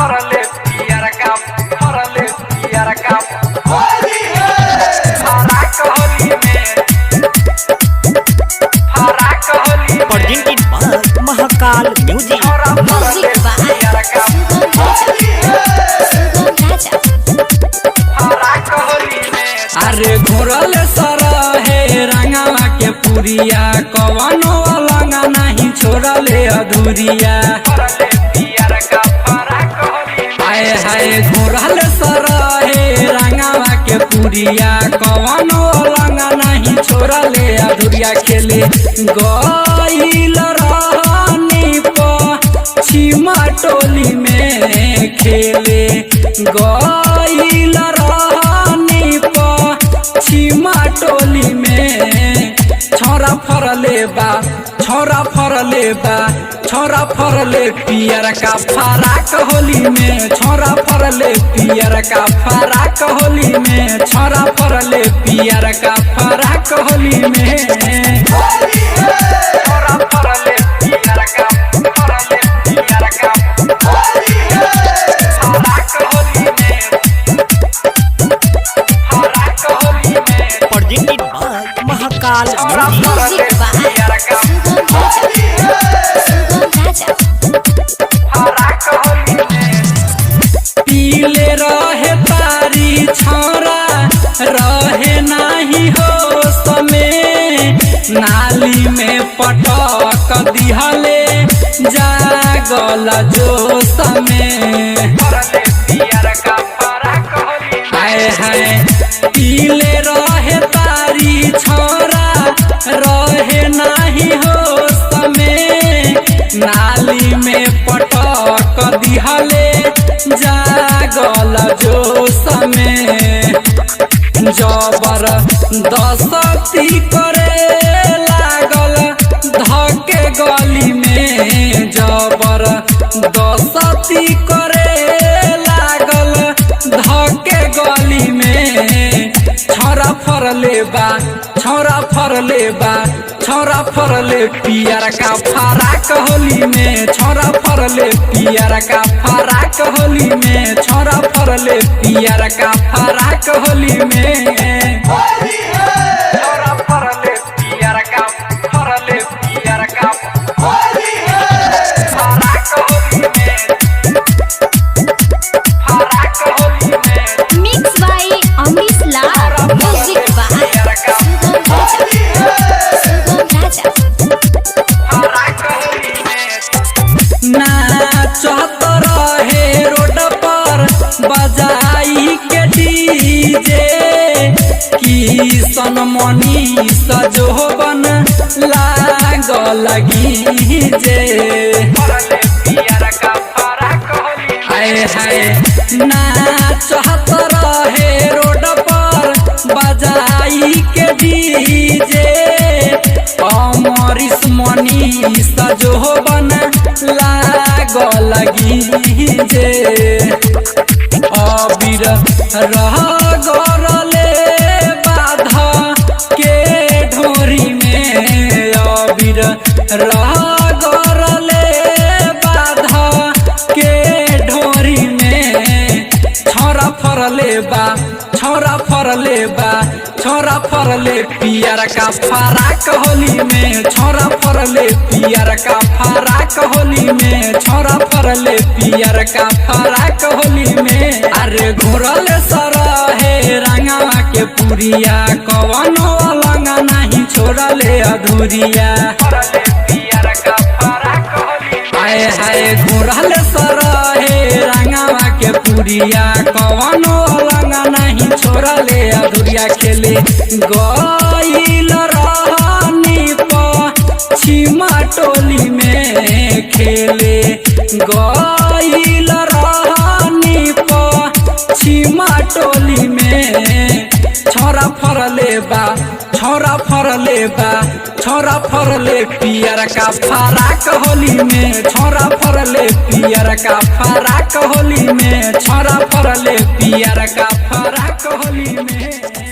फरले पियर का फरले पियर का होली है फराक होली में फराक होली में प्रेजेंटेड बाय महाकाल म्यूजिक। फरले पियर का होली है फराक होली में। अरे घोरल सरा है रंगावा के पुरिया कवनो लंगा नहीं छोड़ले अधूरिया। फरले पियर का फराक होली में। हाय हाय घोरल सरा है रंगावा के पुरिया कवनो लंगा नहीं छोड़ले अधूरिया। खेले गइल रहनी पछिमा टोली में खेले गइल रहनी पछिमा टोली में छोरा फरले बा छोरा फरले बा छोरा फरले पियर का फराक होली में छोरा फरले पियर का फराक होली में छोरा फरले पियर का फराक होली में। छोरा फरले पियर का फरले पियर का होली है फराक होली में फराक होली में। प्रेजेंटेड बाय महाकाल छोरा म्यूजिक। फरले पियर का होली है फराक होली में। पीले रहे तारी छोरा रहे नहीं हो समय नाली में पटक दिहले जागल जो समय। फरले पियर का फराक होली में। हाय हाय पीले रहे तारी छोरा रहे नहीं हो समय नाली में पटक दिहले जागल जो समय। जबर दसती करे लागल धके गली में जबर दसती करे लागल धके गली में छोरा फरले बा छोरा फरले बा छोरा फरले पियर का फराक होली में छोरा फरले पियर का फराक होली में छोरा फरले पियर का फराक होली में। छोरा फरले पियर का फरले पियर का होली है फराक होली में फराक होली में। Mixed by Amrish Lal. Music by पियर का होली है फराक होली में। नाचत रहे रोड पर बजाई के डीजे किशन मनी सजोबन लागल गीजे। फरले पियर का फराक होली में। हाय हाय नाचत रहे रोड पर बजाई के डीजे अमरीश मनी सजोबन लागल गीजे। अबीर रह गरले बाधा के ढोरी में अबीर रह गरले बाधा के ढोरी में छोरा फरले बा छोरा फरले बा छोरा फरले पियर का फराक होली में छोरा फरले पियर का फराक होली में छोरा फरले पियर का फराक होली में। अरे घोरल सरा है रंगावा के पुरिया कवनो लंगा नहीं छोड़ले अधूरिया। फरले पियर का फराक होली में। हाय हाय घोरल सरा है रंगावा के पुरिया कवनो लंगा नहीं छोड़ले अधूरिया। खेले गइल रहनी पछिमा टोली में खेले गइल रहनी पछिमा टोली में छोरा फरले बा छोरा फरले बा छोरा फरले पियर का फराक होली में छोरा फरले पियर का फराक होली में छोरा फरले पियर का फराक होली में।